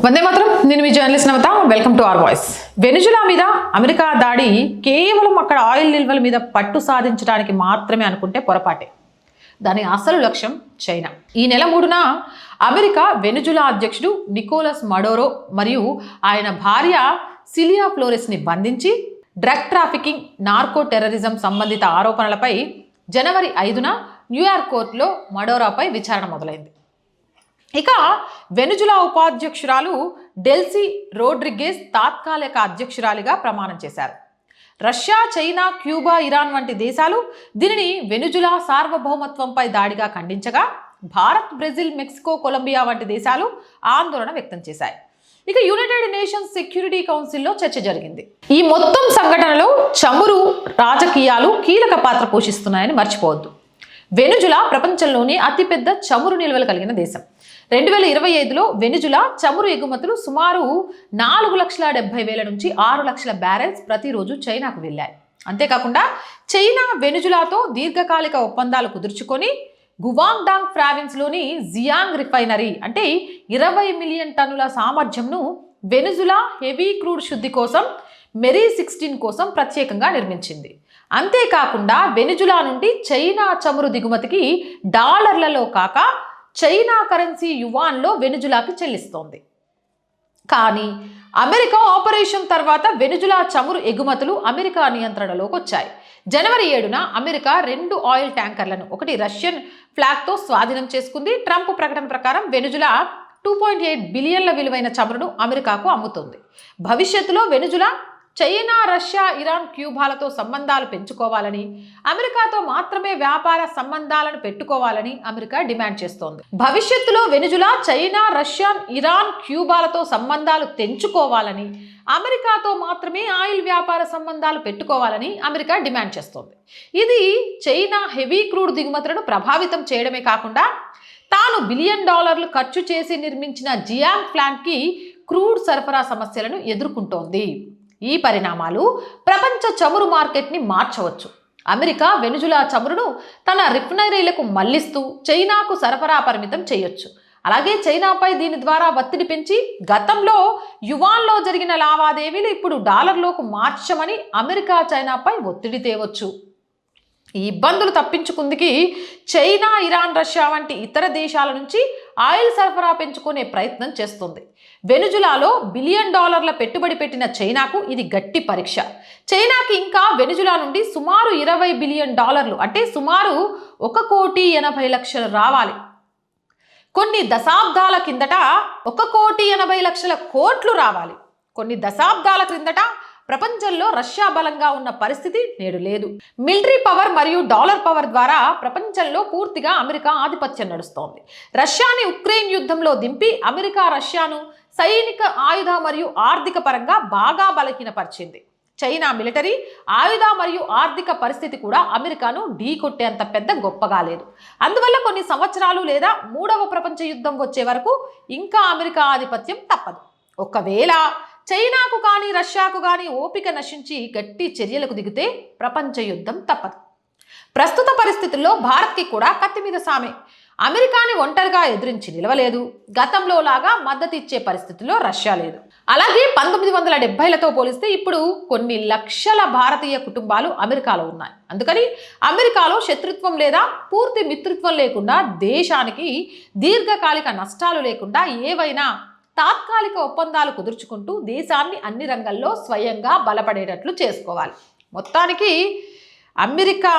వందే మాత్రం. నేను మీ journalist Navata. Welcome to our voice. Venezuela మీద అమెరికా దాడి కేవలం అక్కడ ఆయిల్ నిల్వల మీద పట్టు సాధించడానికి మాత్రమే అనుకుంటే పొరపాటే. దాని అసలు లక్ష్యం చైనా. ఈ నెల 3న అమెరికా వెనిజులా అధ్యక్షుడు నికోలస్ మడోరో మరియు ఆయన భార్య సిలియా ఫ్లోరెస్ని బంధించి డ్రగ్ ట్రాఫికింగ్, నార్కో టెర్రరిజం సంబంధిత ఆరోపణలపై జనవరి 5న న్యూయార్క్ కోర్టులో మడోరాపై విచారణ మొదలైంది. ఇక వెనిజులా ఉపాధ్యక్షురాలు డెల్సీ రోడ్రిగేజ్ తాత్కాలిక అధ్యక్షురాలిగా ప్రమాణం చేశారు. రష్యా, చైనా, క్యూబా, ఇరాన్ వంటి దేశాలు దీనిని వెనిజులా సార్వభౌమత్వంపై దాడిగా ఖండించగా, భారత్, బ్రెజిల్, మెక్సికో, కొలంబియా వంటి దేశాలు ఆందోళన వ్యక్తం చేశాయి. ఇక యునైటెడ్ నేషన్స్ సెక్యూరిటీ కౌన్సిల్లో చర్చ జరిగింది. ఈ మొత్తం సంఘటనలో చమురు రాజకీయాలు కీలక పాత్ర పోషిస్తున్నాయని మర్చిపోవద్దు. వెనిజులా ప్రపంచంలోని అతిపెద్ద చమురు నిల్వలు కలిగిన దేశం. 2025లో వెనిజులా చమురు ఎగుమతులు సుమారు 4,70,000 నుంచి 6 లక్షల బ్యారెల్స్ ప్రతిరోజు చైనాకు వెళ్ళాయి. అంతేకాకుండా చైనా వెనిజులాతో దీర్ఘకాలిక ఒప్పందాలు కుదుర్చుకొని గువాంగ్డాంగ్ ప్రావిన్స్లోని జియాంగ్ రిఫైనరీ అంటే 20 మిలియన్ టన్నుల సామర్థ్యంను వెనిజులా హెవీ క్రూడ్ శుద్ధి కోసం మెరీ 16 కోసం ప్రత్యేకంగా నిర్మించింది. అంతేకాకుండా వెనిజులా నుండి చైనా చమురు దిగుమతికి డాలర్లలో కాక చైనా కరెన్సీ యువాన్లో వెనిజులాకి చెల్లిస్తోంది. కానీ అమెరికా ఆపరేషన్ తర్వాత వెనిజులా చమురు ఎగుమతులు అమెరికా నియంత్రణలోకి వచ్చాయి. జనవరి 7న అమెరికా 2 ఆయిల్ ట్యాంకర్లను, ఒకటి రష్యన్ ఫ్లాగ్తో స్వాధీనం చేసుకుంది. ట్రంప్ ప్రకటన ప్రకారం వెనిజులా 2.8 బిలియన్ల విలువైన చమురును అమెరికాకు అమ్ముతుంది. భవిష్యత్తులో వెనిజులా చైనా, రష్యా, ఇరాన్, క్యూబాలతో సంబంధాలు పెంచుకోవాలని, అమెరికాతో మాత్రమే వ్యాపార సంబంధాలను పెట్టుకోవాలని అమెరికా డిమాండ్ చేస్తోంది. భవిష్యత్తులో వెనిజులా చైనా, రష్యా, ఇరాన్, క్యూబాలతో సంబంధాలు తెంచుకోవాలని, అమెరికాతో మాత్రమే ఆయిల్ వ్యాపార సంబంధాలు పెట్టుకోవాలని అమెరికా డిమాండ్ చేస్తోంది. ఇది చైనా హెవీ క్రూడ్ దిగుమతులను ప్రభావితం చేయడమే కాకుండా తాను $1 బిలియన్ ఖర్చు చేసి నిర్మించిన జియాంగ్ ప్లాంట్కి క్రూడ్ సరఫరా సమస్యలను ఎదుర్కొంటోంది. ఈ పరిణామాలు ప్రపంచ చమురు మార్కెట్ని మార్చవచ్చు. అమెరికా వెనిజులా చమురును తన రిఫైనరీలకు మళ్లిస్తూ చైనాకు సరఫరా పరిమితం చేయొచ్చు. అలాగే చైనాపై దీని ద్వారా ఒత్తిడి పెంచి గతంలో యువాన్లో జరిగిన లావాదేవీలు ఇప్పుడు డాలర్లోకి మార్చమని అమెరికా చైనాపై ఒత్తిడి తేవచ్చు. ఈ ఇబ్బందులు తప్పించుకుందికి చైనా, ఇరాన్, రష్యా వంటి ఇతర దేశాల నుంచి ఆయిల్ సరఫరా పెంచుకునే ప్రయత్నం చేస్తుంది. వెనిజులాలో $1 బిలియన్ పెట్టుబడి పెట్టిన చైనాకు ఇది గట్టి పరీక్ష. చైనాకి ఇంకా వెనిజులా నుండి సుమారు $20 బిలియన్ అంటే సుమారు 1,80,00,000 రావాలి. కొన్ని దశాబ్దాల కిందట 1,80,00,000 రావాలి. కొన్ని దశాబ్దాల క్రిందట ప్రపంచంలో రష్యా బలంగా ఉన్న పరిస్థితి నేడు లేదు. మిలిటరీ పవర్ మరియు డాలర్ పవర్ ద్వారా ప్రపంచంలో పూర్తిగా అమెరికా ఆధిపత్యం నడుస్తోంది. రష్యాని ఉక్రెయిన్ యుద్ధంలో దింపి అమెరికా రష్యాను సైనిక, ఆయుధ మరియు ఆర్థిక పరంగా బాగా బలహీనపరిచింది. చైనా మిలిటరీ, ఆయుధ మరియు ఆర్థిక పరిస్థితి కూడా అమెరికాను ఢీకొట్టేంత పెద్ద గొప్పగా లేదు. అందువల్ల కొన్ని సంవత్సరాలు లేదా 3వ ప్రపంచ యుద్ధం వచ్చే వరకు ఇంకా అమెరికా ఆధిపత్యం తప్పదు. ఒకవేళ చైనాకు కానీ రష్యాకు కానీ ఓపిక నశించి గట్టి చర్యలకు దిగితే ప్రపంచ యుద్ధం తప్పదు. ప్రస్తుత పరిస్థితుల్లో భారత్కి కూడా కత్తి మీద సామే. అమెరికాని ఒంటరిగా ఎదిరించి నిలవలేదు. గతంలో లాగా మద్దతు ఇచ్చే పరిస్థితుల్లో రష్యా లేదు. అలాగే 1970లతో పోలిస్తే ఇప్పుడు కొన్ని లక్షల భారతీయ కుటుంబాలు అమెరికాలో ఉన్నాయి. అందుకని అమెరికాలో శత్రుత్వం లేదా పూర్తి మిత్రత్వం లేకుండా, దేశానికి దీర్ఘకాలిక నష్టాలు లేకుండా ఏవైనా తాత్కాలిక ఒప్పందాలు కుదుర్చుకుంటూ దేశాన్ని అన్ని రంగాల్లో స్వయంగా బలపడేటట్లు చేసుకోవాలి. మొత్తానికి అమెరికా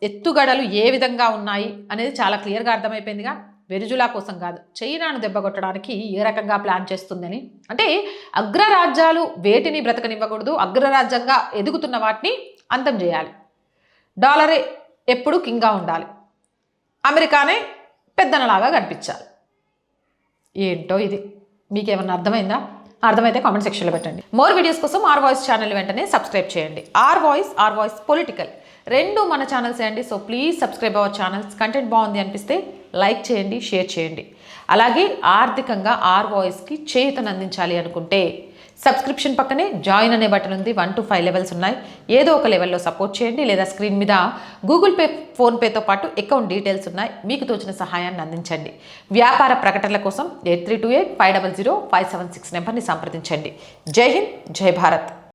ఎత్తుగడలు ఏ విధంగా ఉన్నాయి అనేది చాలా క్లియర్గా అర్థమైపోయిందిగా. వెనిజులా కోసం కాదు, చైనాను దెబ్బకొట్టడానికి ఏ రకంగా ప్లాన్ చేస్తుందని. అంటే అగ్రరాజ్యాలు వేటిని బ్రతకనివ్వకూడదు, అగ్రరాజ్యంగా ఎదుగుతున్న వాటిని అంతం చేయాలి. డాలరే ఎప్పుడు కింగ్గా ఉండాలి, అమెరికానే పెద్దనలాగా కనిపించాలి. ఏంటో ఇది. మీకేమన్నా అర్థమైందా? అర్థమైతే కామెంట్ సెక్షన్లో పెట్టండి. మోర్ వీడియోస్ కోసం ఆర్ వాయిస్ ఛానల్ వెంటనే సబ్స్క్రైబ్ చేయండి. ఆర్ వాయిస్ పొలిటికల్ రెండు మన ఛానల్స్ అండి. So please subscribe our channels. Content బాగుంది అనిపిస్తే లైక్ చేయండి, షేర్ చేయండి. అలాగే ఆర్థికంగా ఆర్ వాయిస్కి చేయూతను అందించాలి అనుకుంటే సబ్స్క్రిప్షన్ పక్కనే జాయిన్ అనే బటన్ ఉంది. 1 to 5 లెవెల్స్ ఉన్నాయి. ఏదో ఒక లెవెల్లో సపోర్ట్ చేయండి, లేదా స్క్రీన్ మీద గూగుల్ పే, ఫోన్పేతో పాటు అకౌంట్ డీటెయిల్స్ ఉన్నాయి. మీకు తోచిన సహాయాన్ని అందించండి. వ్యాపార ప్రకటనల కోసం 8328 500 576 నెంబర్ని సంప్రదించండి. జై హింద్, జై భారత్.